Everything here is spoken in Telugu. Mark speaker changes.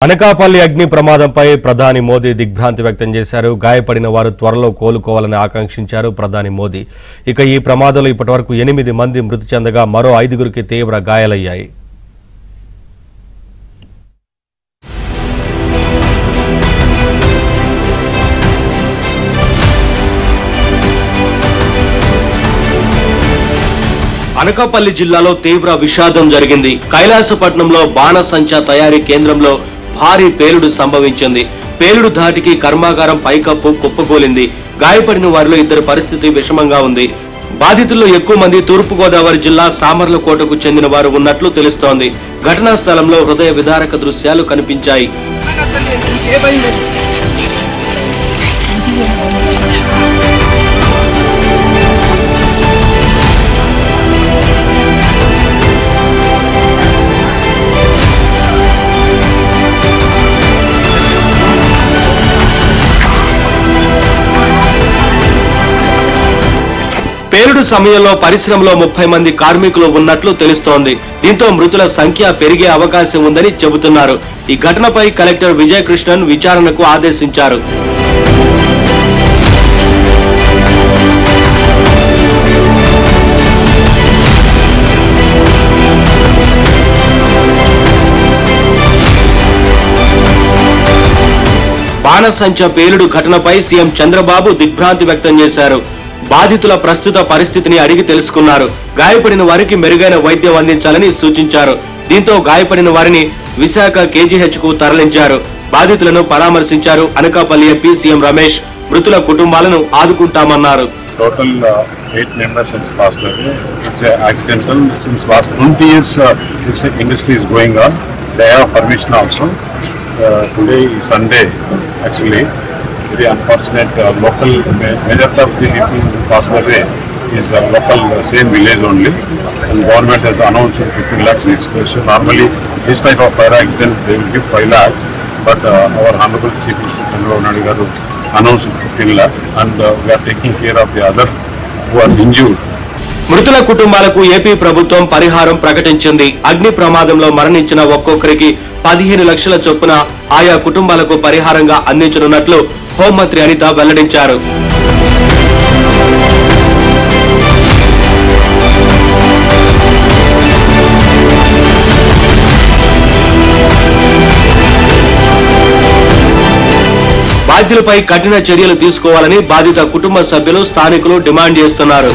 Speaker 1: అనకాపల్లి అగ్ని ప్రమాదంపై ప్రధాని మోదీ దిగ్భ్రాంతి వ్యక్తం చేశారు. గాయపడిన వారు త్వరలో కోలుకోవాలని ఆకాంక్షించారు ప్రధాని మోదీ. ఇక ఈ ప్రమాదంలో ఇప్పటివరకు 8 మంది మృతి చెందగా మరో 5గురికి తీవ్ర గాయాలయ్యాయి.
Speaker 2: అనకాపల్లి జిల్లాలో తీవ్ర విషాదం జరిగింది. కైలాసపట్నంలో బాణసంచా తయారీ కేంద్రంలో భారీ పేలుడు సంభవించింది. పేలుడు ధాటికి కర్మాగారం పైకప్పు కుప్పకూలింది. గాయపడిన వారిలో 2 పరిస్థితి విషమంగా ఉంది. బాధితుల్లో ఎక్కువ మంది తూర్పుగోదావరి జిల్లా సామర్లకోటకు చెందిన వారు ఉన్నట్లు తెలుస్తోంది. ఘటనా స్థలంలో హృదయ విదారక దృశ్యాలు కనిపించాయి. పేలుడు సమయంలో పరిశ్రమలో 30 మంది కార్మికులు ఉన్నట్లు తెలుస్తోంది. దీంతో మృతుల సంఖ్య పెరిగే అవకాశం ఉందని చెబుతున్నారు. ఈ ఘటనపై కలెక్టర్ విజయకృష్ణన్ విచారణకు ఆదేశించారు. బాణసంచా పేలుడు ఘటనపై సీఎం చంద్రబాబు దిగ్భ్రాంతి వ్యక్తం చేశారు. బాధితుల ప్రస్తుత పరిస్థితిని అడిగి తెలుసుకున్నారు. గాయపడిన వారికి మెరుగైన వైద్యం అందించాలని సూచించారు. దీంతో గాయపడిన వారిని విశాఖ కేజీహెచ్ కు తరలించారు. బాధితులను పరామర్శించారు. అనకాపల్లి ఎంపీ సీఎం రమేష్ మృతుల కుటుంబాలను ఆదుకుంటామన్నారు.
Speaker 3: Total 8 members have passed away. It's accidental. Since last 20 years, this industry is going on. They have permission also. Today is Sunday, actually. Very unfortunate. Local majority of the people who passed away is local same village only. And government has announced 15 lakhs extension. Normally, this type of fire accident they will give 5 lakhs. But our Honorable Chief Minister Chandrababu Naidu garu announced 15 lakhs, and we are taking care of the other who are injured.
Speaker 2: మృతుల కుటుంబాలకు ఏపీ ప్రభుత్వం పరిహారం ప్రకటించింది. అగ్ని ప్రమాదంలో మరణించిన ఒక్కొక్కరికి 15 లక్షల చొప్పున ఆయా కుటుంబాలకు పరిహారంగా అందించనున్నట్లు హోంమంత్రి అనిత వెల్లడించారు. బాధ్యులపై కఠిన చర్యలు తీసుకోవాలని బాధిత కుటుంబ సభ్యులు స్థానికులు డిమాండ్ చేస్తున్నారు.